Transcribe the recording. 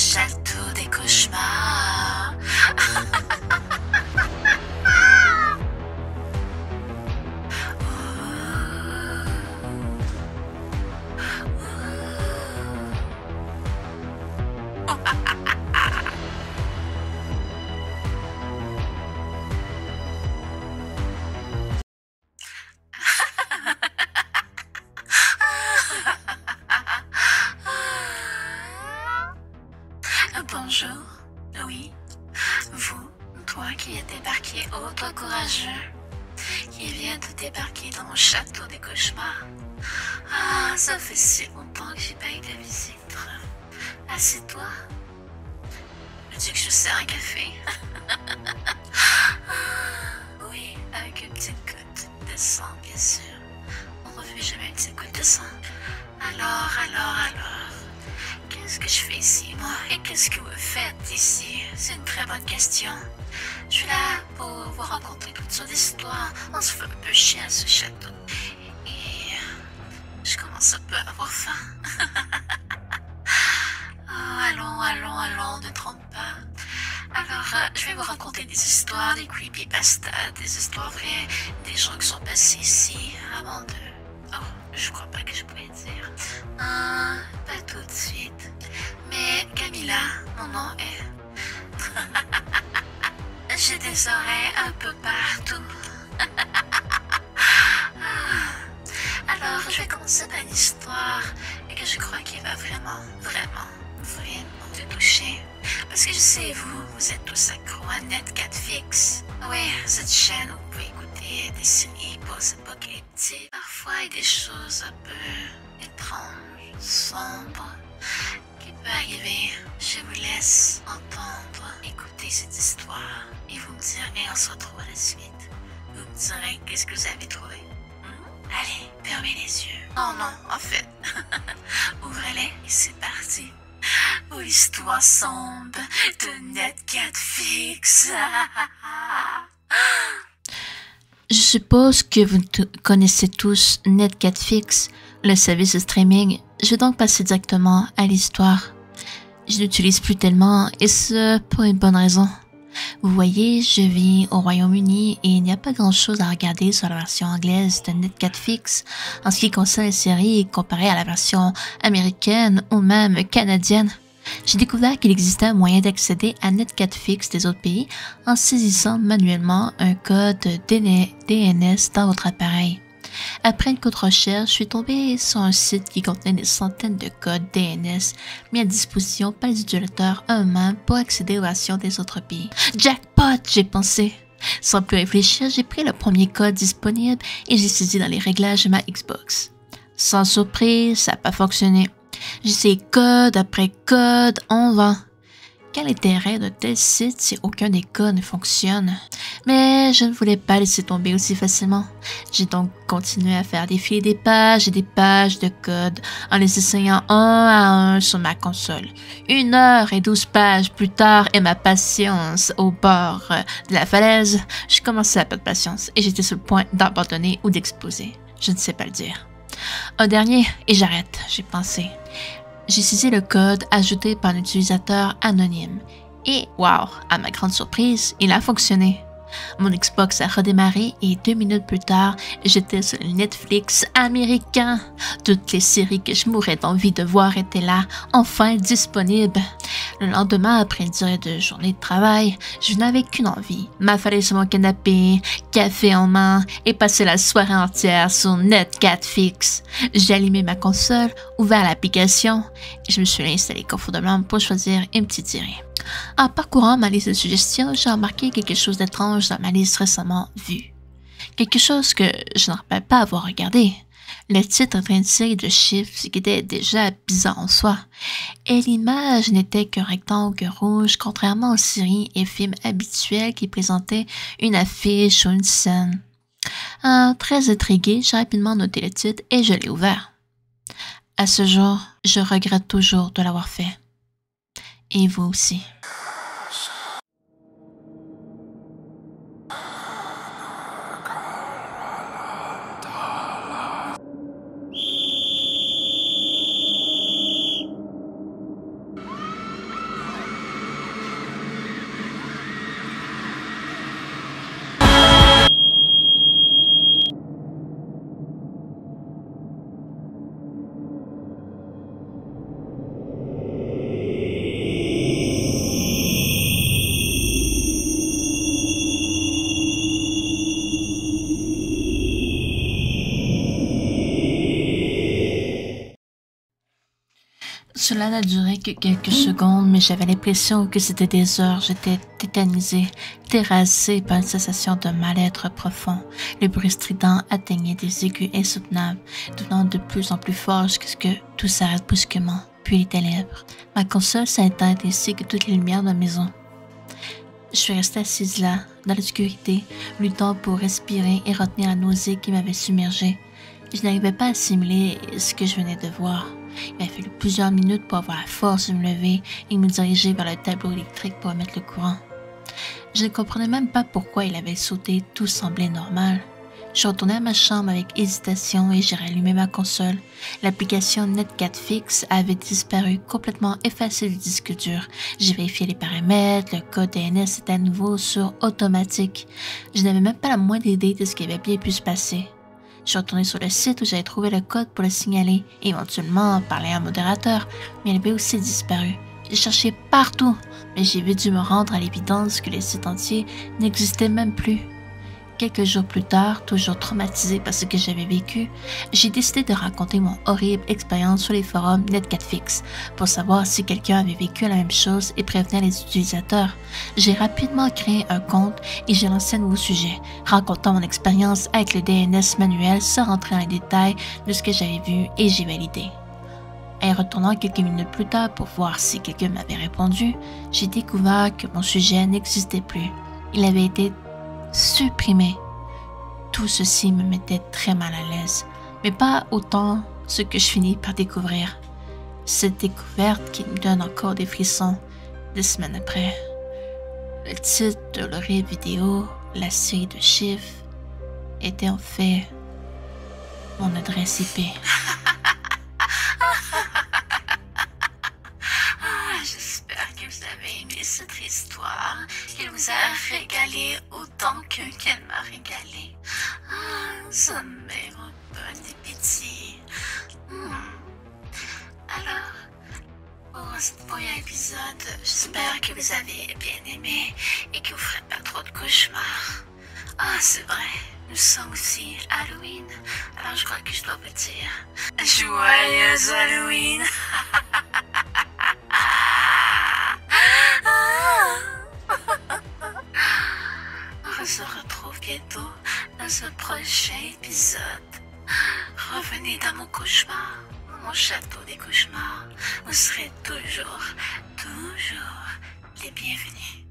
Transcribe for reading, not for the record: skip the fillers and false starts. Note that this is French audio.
château des cauchemars. Bonjour, oui, vous, toi qui es débarqué haut, toi courageux, qui vient de débarquer dans mon château des cauchemars. Ah, ça fait si longtemps que j'ai pas eu de visite. Assieds-toi. Veux-tu que je sers un café? Oui, avec une petite goutte de sang, bien sûr. On refuse jamais une petite goutte de sang. Alors, qu'est-ce que je fais ici, moi? Et qu'est-ce que vous faites ici? C'est une très bonne question. Je suis là pour vous raconter toutes sortes d'histoires. On se fait un peu chier à ce château. Et je commence un peu à avoir faim. Oh, allons, ne trompe pas. Alors, je vais vous raconter des histoires, des creepypastas, des histoires vraies, des gens qui sont passés ici avant de... Oh, je crois pas que je pourrais dire. Pas tout de suite. Mais Camilla, mon nom est... J'ai des oreilles un peu partout. Alors, je vais commencer par une histoire et que je crois qu'il va vraiment te toucher. Parce que je sais, vous êtes tous accros à Netflix. Oui, cette chaîne où vous pouvez écouter des séries post-apocalyptiques. Parfois, il y a des choses un peu étranges, sombres, qui peuvent arriver. Je vous laisse entendre, écouter cette histoire et vous me direz, on se retrouve à la suite. Vous me direz qu'est-ce que vous avez trouvé. Allez, fermez les yeux. Non, en fait, ouvrez-les et c'est parti. Pour l'histoire sombre de Netflix. Je suppose que vous connaissez tous Netflix, le service de streaming. Je vais donc passer directement à l'histoire. Je l'utilise plus tellement et ce pour une bonne raison. Vous voyez, je vis au Royaume-Uni et il n'y a pas grand-chose à regarder sur la version anglaise de Netflix en ce qui concerne les séries comparé à la version américaine ou même canadienne. J'ai découvert qu'il existait un moyen d'accéder à Netflix des autres pays en saisissant manuellement un code DNS dans votre appareil. Après une courte recherche, je suis tombée sur un site qui contenait des centaines de codes DNS mis à disposition par les utilisateurs eux-mêmes pour accéder aux versions des autres pays. Jackpot, j'ai pensé. Sans plus réfléchir, j'ai pris le premier code disponible et j'ai saisi dans les réglages de ma Xbox. Sans surprise, ça n'a pas fonctionné. J'ai essayé code après code en vain. Quel intérêt de tel site si aucun des codes ne fonctionne? Mais je ne voulais pas laisser tomber aussi facilement. J'ai donc continué à faire défiler des pages et des pages de code en les essayant un à un sur ma console. 1h12 pages plus tard et ma patience au bord de la falaise, je commençais à perdre patience et j'étais sur le point d'abandonner ou d'exploser. Je ne sais pas le dire. Un dernier et j'arrête, j'ai pensé. J'ai saisi le code ajouté par un utilisateur anonyme. Et, wow, à ma grande surprise, il a fonctionné. Mon Xbox a redémarré et 2 minutes plus tard, j'étais sur le Netflix américain. Toutes les séries que je mourrais d'envie de voir étaient là, enfin disponibles. Le lendemain, après une durée de journée de travail, je n'avais qu'une envie, m'affaler sur mon canapé, café en main et passer la soirée entière sur Netflix. J'ai allumé ma console, ouvert l'application et je me suis installé confortablement pour choisir une petite série. En parcourant ma liste de suggestions, j'ai remarqué quelque chose d'étrange dans ma liste récemment vue. Quelque chose que je ne rappelle pas avoir regardé. Le titre entraînait une série de chiffres, ce qui était déjà bizarre en soi. Et l'image n'était qu'un rectangle rouge, contrairement aux séries et films habituels qui présentaient une affiche ou une scène. Très intrigué, j'ai rapidement noté le titre et je l'ai ouvert. À ce jour, je regrette toujours de l'avoir fait. Et vous aussi. Cela n'a duré que quelques secondes, mais j'avais l'impression que c'était des heures. J'étais tétanisée, terrassée par une sensation de mal-être profond. Le bruit strident atteignait des aigus insoutenables, devenant de plus en plus fort jusqu'à ce que tout s'arrête brusquement, puis les ténèbres. Ma console s'est éteinte ainsi que toutes les lumières de la maison. Je suis restée assise là, dans l'obscurité, luttant pour respirer et retenir la nausée qui m'avait submergée. Je n'arrivais pas à assimiler ce que je venais de voir. Il m'a fallu plusieurs minutes pour avoir la force de me lever et me diriger vers le tableau électrique pour mettre le courant. Je ne comprenais même pas pourquoi il avait sauté, tout semblait normal. Je suis retournée à ma chambre avec hésitation et j'ai rallumé ma console. L'application NetCatFix avait disparu, complètement effacée du disque dur. J'ai vérifié les paramètres, le code DNS était à nouveau sur automatique. Je n'avais même pas la moindre idée de ce qui avait bien pu se passer. Je suis retournée sur le site où j'avais trouvé le code pour le signaler et éventuellement parler à un modérateur, mais il avait aussi disparu. J'ai cherché partout, mais j'ai vite dû me rendre à l'évidence que le site entier n'existait même plus. Quelques jours plus tard, toujours traumatisée par ce que j'avais vécu, j'ai décidé de raconter mon horrible expérience sur les forums NetCatFix pour savoir si quelqu'un avait vécu la même chose et prévenir les utilisateurs. J'ai rapidement créé un compte et j'ai lancé un nouveau sujet, racontant mon expérience avec le DNS manuel sans rentrer dans les détails de ce que j'avais vu et j'ai validé. Et retournant quelques minutes plus tard pour voir si quelqu'un m'avait répondu, j'ai découvert que mon sujet n'existait plus. Il avait été supprimé. Tout ceci me mettait très mal à l'aise, mais pas autant ce que je finis par découvrir. Cette découverte qui me donne encore des frissons des semaines après. Le titre de l'horrible vidéo, la série de chiffres, était en fait mon adresse IP. J'espère que vous avez aimé cette histoire, qu'elle vous a régalé autant qu'elle m'a régalé. Ça me met un bon appétit. Alors, pour ce premier épisode, j'espère que vous avez bien aimé et que vous ne ferez pas trop de cauchemars. C'est vrai, nous sommes aussi Halloween, alors je crois que je dois vous dire Joyeux Halloween! On se retrouve bientôt dans un prochain épisode. Revenez dans mon cauchemar, mon château des cauchemars. Vous serez toujours les bienvenus.